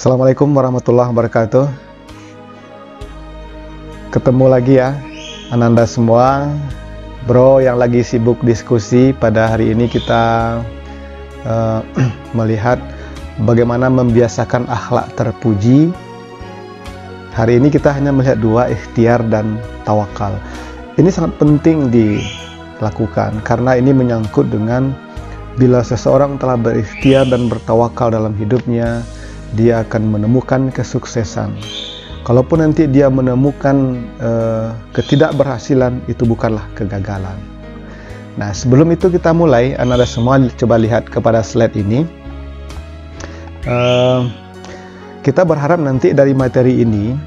Assalamualaikum warahmatullahi wabarakatuh. Ketemu lagi ya Ananda semua, bro yang lagi sibuk diskusi. Pada hari ini kita melihat bagaimana membiasakan akhlak terpuji. Hari ini kita hanya melihat dua, ikhtiar dan tawakal. Ini sangat penting dilakukan karena ini menyangkut dengan bila seseorang telah berikhtiar dan bertawakal dalam hidupnya, dia akan menemukan kesuksesan. Kalaupun nanti dia menemukan ketidakberhasilan, itu bukanlah kegagalan. Nah, sebelum itu kita mulai, Anda semua coba lihat kepada slide ini. Kita berharap nanti dari materi ini,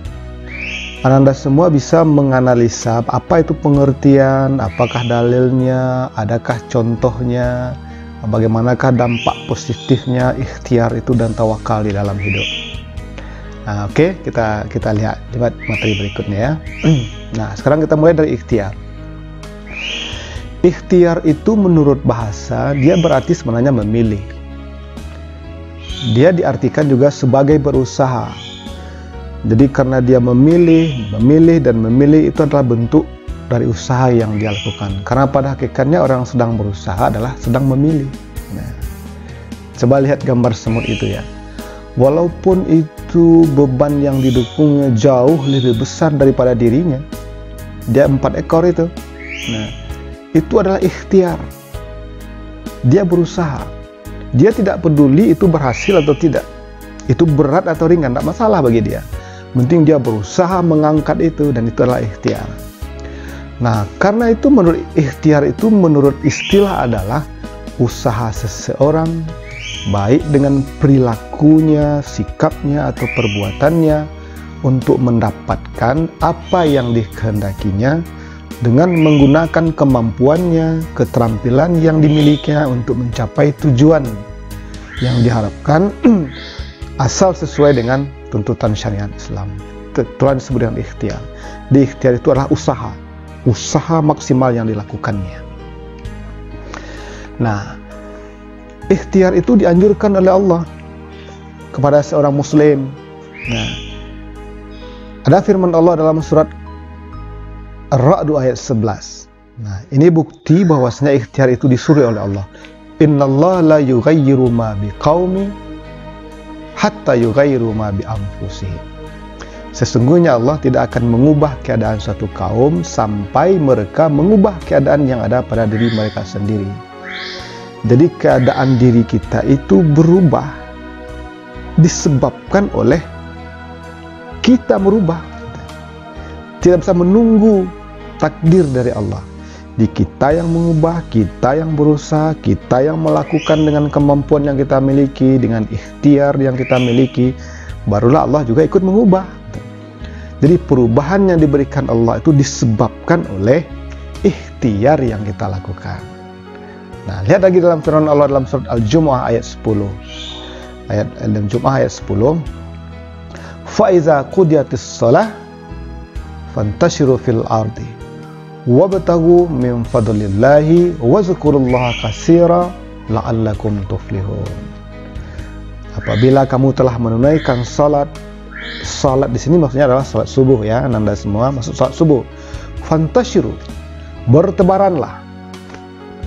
Anda semua bisa menganalisa apa itu pengertian, apakah dalilnya, adakah contohnya, bagaimanakah dampak positifnya ikhtiar itu dan tawakal di dalam hidup. Nah, oke, kita lihat materi berikutnya ya. Nah, sekarang kita mulai dari ikhtiar. Ikhtiar itu menurut bahasa dia berarti sebenarnya memilih. Dia diartikan juga sebagai berusaha. Jadi karena dia memilih itu adalah bentuk dari usaha yang dia lakukan. Karena pada hakikatnya orang sedang berusaha adalah sedang memilih. Nah, coba lihat gambar semut itu ya. Walaupun itu beban yang didukungnya jauh lebih besar daripada dirinya, dia 4 ekor itu. Nah, itu adalah ikhtiar. Dia berusaha. Dia tidak peduli itu berhasil atau tidak. Itu berat atau ringan, tidak masalah bagi dia. Penting dia berusaha mengangkat itu, dan itu adalah ikhtiar. Nah, karena itu menurut ikhtiar itu menurut istilah adalah usaha seseorang baik dengan perilakunya, sikapnya atau perbuatannya untuk mendapatkan apa yang dikehendakinya dengan menggunakan kemampuannya, keterampilan yang dimilikinya untuk mencapai tujuan yang diharapkan asal sesuai dengan tuntutan syariat Islam. Itulah disebut dengan ikhtiar. Di ikhtiar itu adalah usaha maksimal yang dilakukannya. Nah, ikhtiar itu dianjurkan oleh Allah kepada seorang muslim. Nah, ada firman Allah dalam surat Ar-Ra'd ayat 11. Nah, ini bukti bahwasanya ikhtiar itu disuruh oleh Allah. Innallaha la yughayyiru ma biqaumin hatta yughayyiru ma bi anfusihim. Sesungguhnya Allah tidak akan mengubah keadaan suatu kaum sampai mereka mengubah keadaan yang ada pada diri mereka sendiri. Jadi keadaan diri kita itu berubah disebabkan oleh kita merubah. Tidak bisa menunggu takdir dari Allah. Di kita yang mengubah, kita yang berusaha, kita yang melakukan dengan kemampuan yang kita miliki, dengan ikhtiar yang kita miliki, barulah Allah juga ikut mengubah. Jadi perubahan yang diberikan Allah itu disebabkan oleh ikhtiar yang kita lakukan. Nah, lihat lagi dalam firman Allah dalam surat Al-Jumu'ah ayat 10. Ayat Al-Jumu'ah ayat 10. Fa iza qudiyatis shalah fantashiru fil ardi wabtaghu min fadlillahi wazkurullaha katsira la'allakum tuflihun. Apabila kamu telah menunaikan salat di sini maksudnya adalah salat subuh ya, Anda semua maksud salat subuh. Fantashiru, bertebaranlah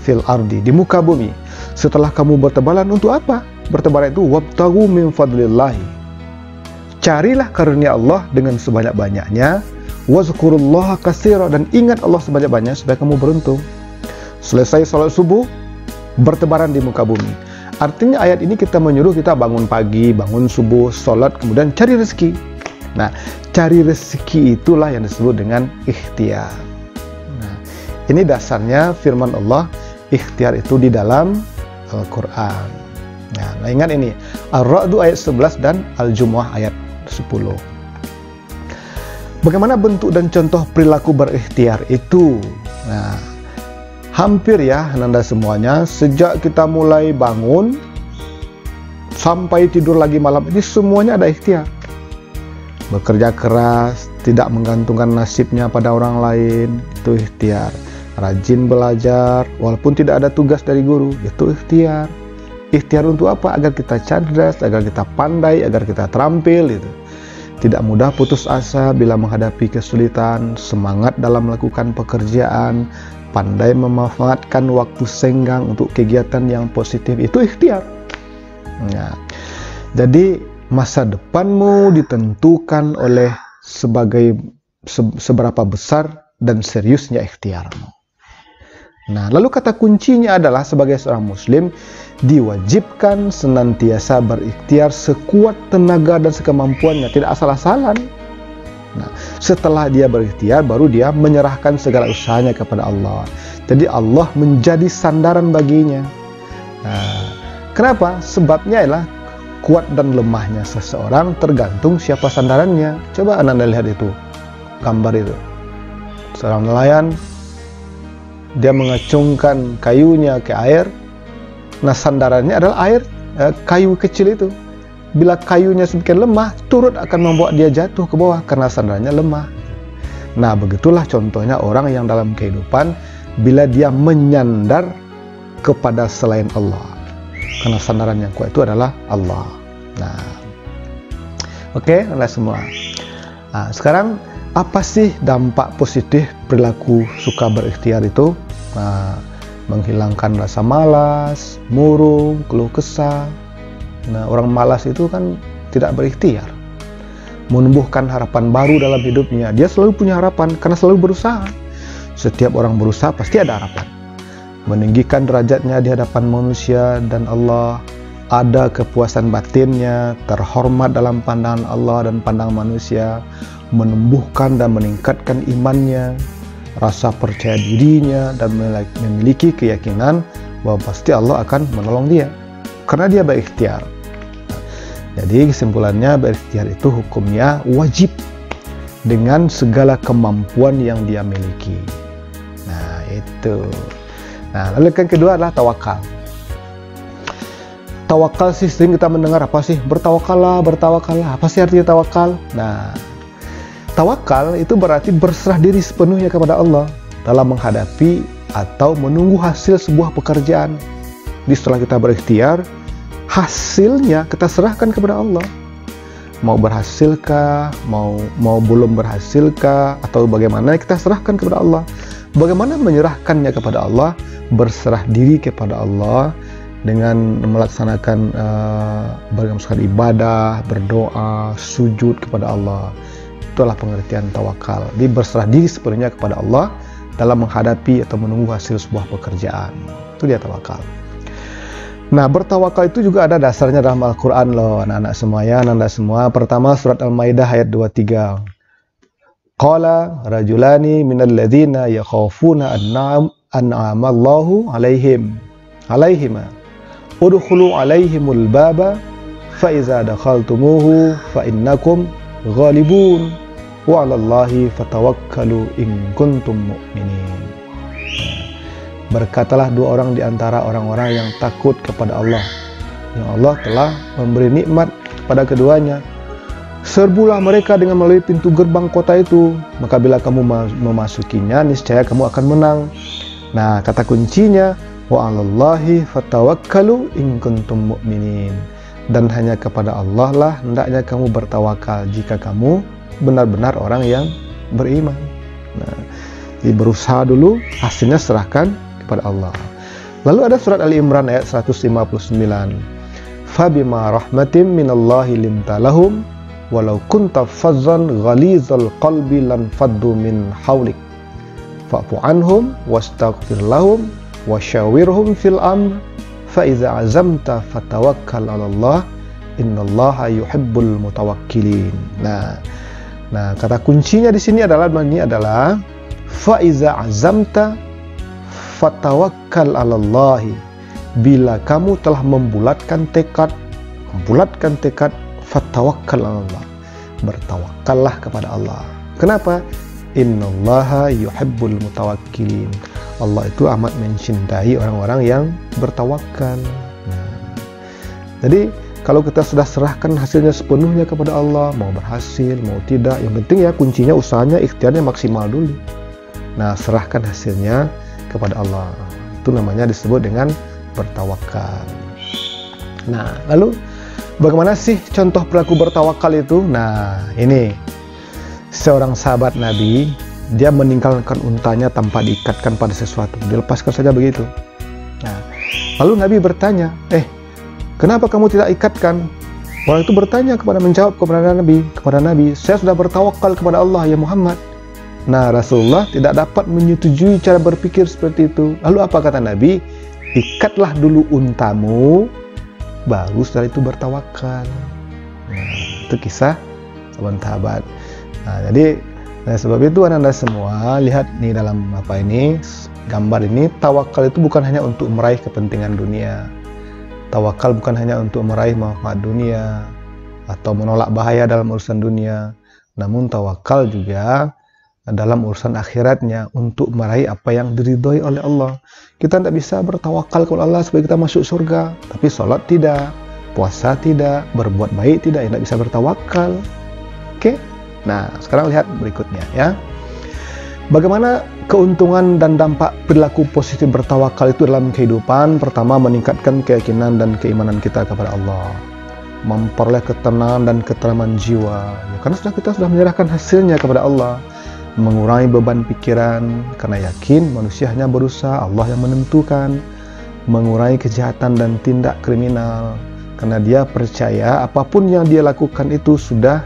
fil ardi, di muka bumi. Setelah kamu bertebaran untuk apa? Bertebaran itu wabtaghu min fadlillahi. Carilah karunia Allah dengan sebanyak-banyaknya. Wazkurullaha katsira, dan ingat Allah sebanyak-banyaknya supaya kamu beruntung. Selesai salat subuh, bertebaran di muka bumi. Artinya ayat ini kita menyuruh kita bangun pagi, bangun subuh, salat, kemudian cari rezeki. Nah, cari rezeki itulah yang disebut dengan ikhtiar. Nah, ini dasarnya firman Allah, ikhtiar itu di dalam Al-Quran. Nah, ingat ini Ar-Ra'd ayat 11 dan Al-Jumu'ah ayat 10. Bagaimana bentuk dan contoh perilaku berikhtiar itu? Nah, hampir ya Anda semuanya, sejak kita mulai bangun sampai tidur lagi malam ini semuanya ada ikhtiar. Bekerja keras, tidak menggantungkan nasibnya pada orang lain, itu ikhtiar. Rajin belajar walaupun tidak ada tugas dari guru, itu ikhtiar. Ikhtiar untuk apa? Agar kita cerdas, agar kita pandai, agar kita terampil gitu. Tidak mudah putus asa bila menghadapi kesulitan, semangat dalam melakukan pekerjaan, pandai memanfaatkan waktu senggang untuk kegiatan yang positif, itu ikhtiar. Nah, jadi masa depanmu ditentukan oleh seberapa besar dan seriusnya ikhtiarmu. Nah, lalu kata kuncinya adalah sebagai seorang muslim diwajibkan senantiasa berikhtiar sekuat tenaga dan sekemampuannya, tidak asal-asalan. Nah, setelah dia berikhtiar baru dia menyerahkan segala usahanya kepada Allah. Jadi Allah menjadi sandaran baginya. Nah, kenapa? Sebabnya adalah kuat dan lemahnya seseorang tergantung siapa sandarannya. Coba Anda lihat itu, gambar itu. Seorang nelayan, dia mengacungkan kayunya ke air. Nah, sandarannya adalah air, kayu kecil itu. Bila kayunya semakin lemah, turut akan membawa dia jatuh ke bawah karena sandarannya lemah. Nah, begitulah contohnya orang yang dalam kehidupan bila dia menyandar kepada selain Allah. Karena sandaran yang kuat itu adalah Allah. Nah, oke, Anda semua. Nah, sekarang apa sih dampak positif perilaku suka berikhtiar itu? Nah, menghilangkan rasa malas, murung, keluh kesah. Nah, orang malas itu kan tidak berikhtiar. Menumbuhkan harapan baru dalam hidupnya. Dia selalu punya harapan karena selalu berusaha. Setiap orang berusaha pasti ada harapan. Meninggikan derajatnya di hadapan manusia dan Allah. Ada kepuasan batinnya, terhormat dalam pandangan Allah dan pandangan manusia. Menumbuhkan dan meningkatkan imannya, rasa percaya dirinya, dan memiliki keyakinan bahwa pasti Allah akan menolong dia karena dia berikhtiar. Jadi kesimpulannya, berikhtiar itu hukumnya wajib dengan segala kemampuan yang dia miliki. Nah, itu. Nah, lalu yang kedua adalah tawakal. Tawakal sih sering kita mendengar, apa sih? Bertawakallah, bertawakallah. Apa sih artinya tawakal? Nah, tawakal itu berarti berserah diri sepenuhnya kepada Allah dalam menghadapi atau menunggu hasil sebuah pekerjaan. Jadi setelah kita berikhtiar, hasilnya kita serahkan kepada Allah. Mau berhasilkah, mau belum berhasilkah, atau bagaimana, kita serahkan kepada Allah. Bagaimana menyerahkannya kepada Allah? Berserah diri kepada Allah dengan melaksanakan ibadah, berdoa, sujud kepada Allah. Itulah pengertian tawakal. Dia berserah diri sepenuhnya kepada Allah dalam menghadapi atau menunggu hasil sebuah pekerjaan. Itu dia tawakal. Nah, bertawakal itu juga ada dasarnya dalam Al-Quran loh, anak-anak semua ya, anak-anak semua. Pertama, surat Al-Maidah ayat 23. Qala rajulani minal ladzina yakhafuna an'amallahu alaihima udkhulu alaihimul baba fa iza dakhaltumuhu fa innakum ghalibun wa 'alallahi fatawakkalu in kuntum mu'minin. Berkatalah dua orang di antara orang-orang yang takut kepada Allah, yang Allah telah memberi nikmat kepada keduanya. Serbulah mereka dengan melalui pintu gerbang kota itu, maka bila kamu memasukinya, niscaya kamu akan menang. Nah, kata kuncinya, wa 'alallahi fatawakkalu in kuntum mu'minin. Dan hanya kepada Allah lah hendaknya kamu bertawakal jika kamu benar-benar orang yang beriman. Nah, jadi berusaha dulu, hasilnya serahkan kepada Allah. Lalu ada surat Ali Imran ayat 159. Fabima rahmatim minallahi linta lahum walau kunta fazzan ghalizal qalbi lan faddu min hawlik fa'fu anhum wastaghfir lahum wasyawirhum fil amr fa iza azamta fatawakkal 'ala Allah innallaha yuhibbul mutawakkilin. Nah, kata kuncinya di sini adalah fa iza azamta fatawakkal 'ala Allah. Bila kamu telah membulatkan tekad, fatawakkal 'ala Allah. Bertawakallah kepada Allah. Kenapa? Innallaha yuhibbul mutawakkilin. Allah itu amat mencintai orang-orang yang bertawakal. Nah, jadi kalau kita sudah serahkan hasilnya sepenuhnya kepada Allah, mau berhasil, mau tidak, yang penting ya kuncinya usahanya, ikhtiarnya maksimal dulu. Nah, serahkan hasilnya kepada Allah. Itu namanya disebut dengan bertawakal. Nah, lalu bagaimana sih contoh perilaku bertawakal itu? Nah, ini seorang sahabat Nabi, dia meninggalkan untanya tanpa diikatkan pada sesuatu, dilepaskan saja begitu. Nah, lalu Nabi bertanya, kenapa kamu tidak ikatkan? Orang itu bertanya menjawab kepada Nabi, saya sudah bertawakal kepada Allah ya Muhammad. Nah, Rasulullah tidak dapat menyetujui cara berpikir seperti itu. Lalu apa kata Nabi? Ikatlah dulu untamu, baru setelah itu bertawakal. Nah, itu kisah sahabat. Nah, jadi sebab itu Anda semua lihat nih dalam gambar ini, tawakal itu bukan hanya untuk meraih kepentingan dunia. Tawakal bukan hanya untuk meraih manfaat dunia atau menolak bahaya dalam urusan dunia, namun tawakal juga dalam urusan akhiratnya untuk meraih apa yang diridhoi oleh Allah. Kita tidak bisa bertawakal kepada Allah supaya kita masuk surga, tapi sholat tidak, puasa tidak, berbuat baik tidak, tidak bisa bertawakal. Oke? Nah, sekarang lihat berikutnya ya. Bagaimana keuntungan dan dampak perilaku positif bertawakal itu dalam kehidupan? Pertama, meningkatkan keyakinan dan keimanan kita kepada Allah, memperoleh ketenangan dan keteraman jiwa ya, karena kita sudah menyerahkan hasilnya kepada Allah, mengurangi beban pikiran karena yakin manusia hanya berusaha, Allah yang menentukan, mengurangi kejahatan dan tindak kriminal karena dia percaya apapun yang dia lakukan itu sudah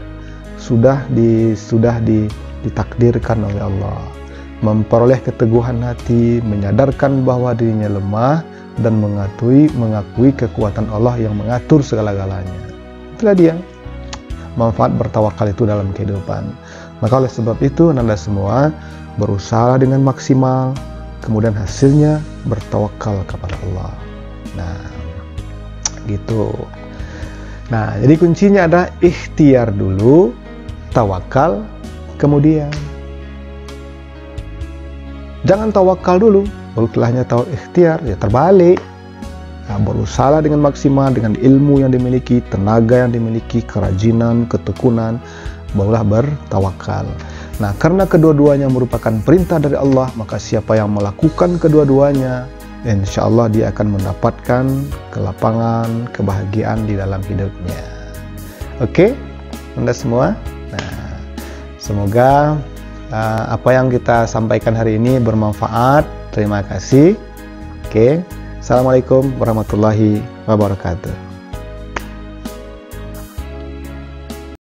ditakdirkan oleh Allah, memperoleh keteguhan hati, menyadarkan bahwa dirinya lemah dan mengakui kekuatan Allah yang mengatur segala-galanya. Itulah dia manfaat bertawakal itu dalam kehidupan. Maka oleh sebab itu Anda semua berusaha dengan maksimal, kemudian hasilnya bertawakal kepada Allah. Nah, gitu. Nah, jadi kuncinya adalah ikhtiar dulu, tawakal kemudian. Jangan tawakal dulu, baru setelahnya ikhtiar, ya terbalik. Nah, berusaha dengan maksimal dengan ilmu yang dimiliki, tenaga yang dimiliki, kerajinan, ketekunan, barulah bertawakal. Nah, karena kedua-duanya merupakan perintah dari Allah, maka siapa yang melakukan kedua-duanya, insya Allah dia akan mendapatkan kelapangan, kebahagiaan di dalam hidupnya. Oke, Anda semua. Nah, semoga apa yang kita sampaikan hari ini bermanfaat. Terima kasih. Oke, Assalamualaikum warahmatullahi wabarakatuh.